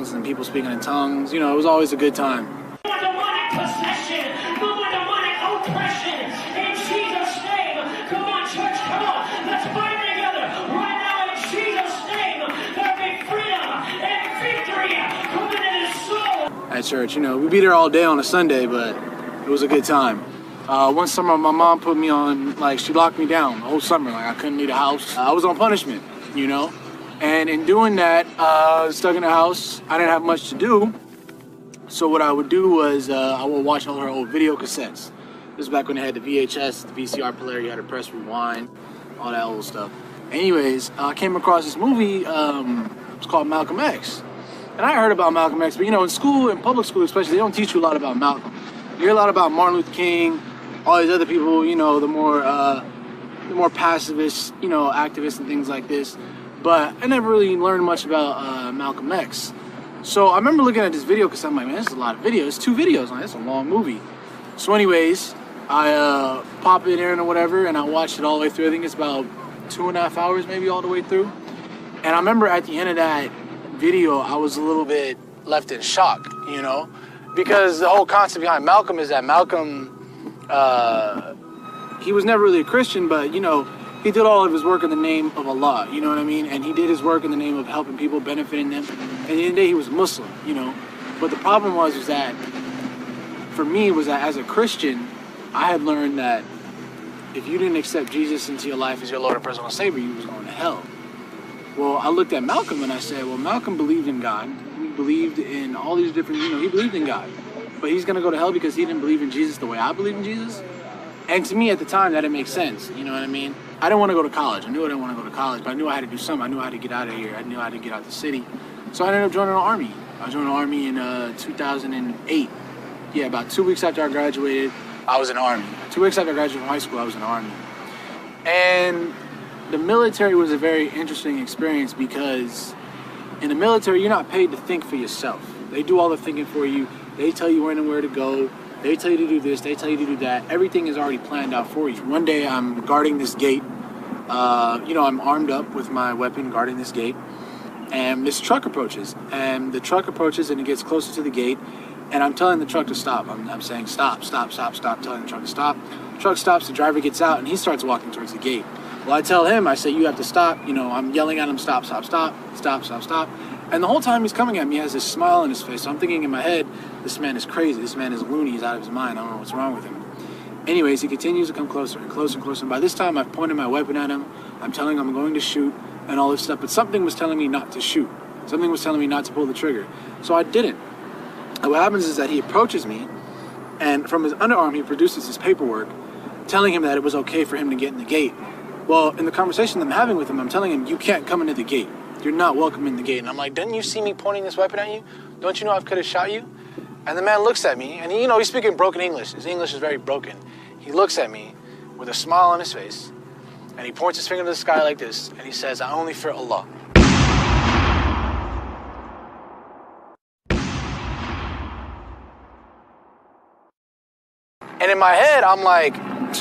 tongues and people speaking in tongues. You know, it was always a good time. Demonic possession, no more demonic oppression. In Jesus' name, come on, church, come on. Let's bind together right now in Jesus' name. There'll be freedom and victory coming in his soul. At church, you know, we'd be there all day on a Sunday, but it was a good time. One summer, my mom put me on, like, she locked me down the whole summer. Like, I couldn't leave the house. I was on punishment, you know? And in doing that, stuck in the house, I didn't have much to do. So what I would do was I would watch all her old video cassettes. This is back when they had the VHS, the VCR player, you had to press rewind, all that old stuff. Anyways, I came across this movie, it's called Malcolm X. And I heard about Malcolm X, but you know, in school, in public school especially, they don't teach you a lot about Malcolm. You hear a lot about Martin Luther King, all these other people, you know, the more pacifist, you know, activists and things like this. But I never really learned much about Malcolm X. So I remember looking at this video because I'm like, man, this is a lot of videos. It's 2 videos, man. It's a long movie. So anyways, I pop it in or whatever, and I watched it all the way through. I think it's about 2.5 hours maybe all the way through. And I remember at the end of that video, I was a little bit left in shock, you know, because the whole concept behind Malcolm is that Malcolm, he was never really a Christian, but, you know, he did all of his work in the name of Allah, you know what I mean? And he did his work in the name of helping people, benefiting them. And at the end of the day, he was Muslim, you know? But the problem was that, for me, was that as a Christian, I had learned that if you didn't accept Jesus into your life as your Lord and personal Savior, you was going to hell. Well, I looked at Malcolm and I said, well, Malcolm believed in God. He believed in all these different, you know, he believed in God. But he's going to go to hell because he didn't believe in Jesus the way I believe in Jesus? And to me, at the time, that didn't make sense, you know what I mean? I didn't want to go to college. I knew I didn't want to go to college, but I knew I had to do something. I knew how to get out of here. I knew how to get out the city. So I ended up joining the Army. I joined the Army in 2008. Yeah, about 2 weeks after I graduated, I was in the Army. 2 weeks after I graduated from high school, I was in the Army. And the military was a very interesting experience because in the military, you're not paid to think for yourself. They do all the thinking for you. They tell you when and where to go. They tell you to do this, they tell you to do that. Everything is already planned out for you. One day I'm guarding this gate. You know, I'm armed up with my weapon guarding this gate. And this truck approaches. And the truck approaches and it gets closer to the gate. And I'm telling the truck to stop. I'm saying stop, stop, stop, stop, telling the truck to stop. The truck stops, the driver gets out, and he starts walking towards the gate. Well, I tell him, I say, you have to stop. You know, I'm yelling at him, stop, stop, stop, stop, stop, stop. And the whole time he's coming at me, he has this smile on his face. So I'm thinking in my head, this man is crazy. This man is loony. He's out of his mind. I don't know what's wrong with him. Anyways, he continues to come closer and closer and closer. And by this time, I've pointed my weapon at him. I'm telling him I'm going to shoot and all this stuff. But something was telling me not to shoot. Something was telling me not to pull the trigger. So I didn't. And what happens is that he approaches me, and from his underarm, he produces his paperwork telling him that it was okay for him to get in the gate. Well, in the conversation I'm having with him, I'm telling him, you can't come into the gate. You're not welcome in the gate. And I'm like, didn't you see me pointing this weapon at you? Don't you know I could have shot you? And the man looks at me, and he, you know, he's speaking broken English. His English is very broken. He looks at me with a smile on his face, and he points his finger to the sky like this, and he says, I only fear Allah. And in my head, I'm like,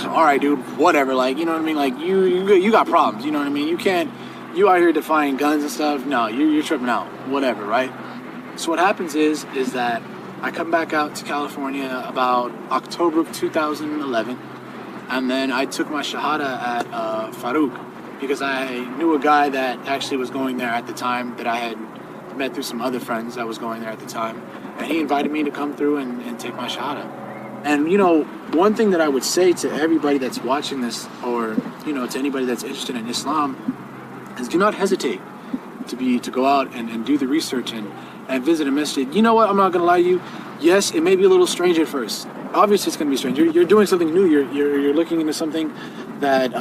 all right, dude, whatever. Like, you know what I mean? Like, you got problems, you know what I mean? You out here defying guns and stuff. No, you're tripping out, whatever, right? So what happens is that I come back out to California about October of 2011, and then I took my Shahada at Farouk because I knew a guy that actually was going there at the time that I had met through some other friends that was going there at the time, and he invited me to come through and take my Shahada. And, you know, one thing that I would say to everybody that's watching this, or, you know, to anybody that's interested in Islam, is do not hesitate to go out and do the research and visit a masjid. You know what? I'm not going to lie to you. Yes, it may be a little strange at first. Obviously, it's going to be strange. You're doing something new. You're looking into something that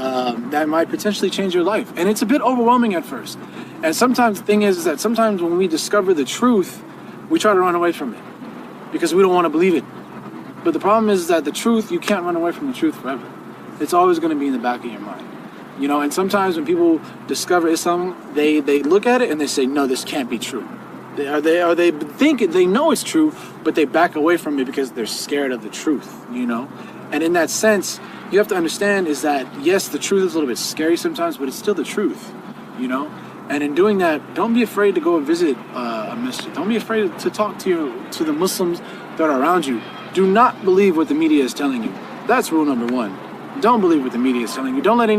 that might potentially change your life. And it's a bit overwhelming at first. And sometimes the thing is that sometimes when we discover the truth, we try to run away from it because we don't want to believe it. But the problem is that the truth, you can't run away from the truth forever. It's always going to be in the back of your mind. You know, and sometimes when people discover Islam, they look at it and they say, no, this can't be true. They think they know it's true, but they back away from it because they're scared of the truth, you know? And in that sense, you have to understand is that, yes, the truth is a little bit scary sometimes, but it's still the truth, you know? And in doing that, don't be afraid to go and visit a masjid. Don't be afraid to talk to the Muslims that are around you. Do not believe what the media is telling you. That's rule number one. Don't believe what the media is telling you. Don't let any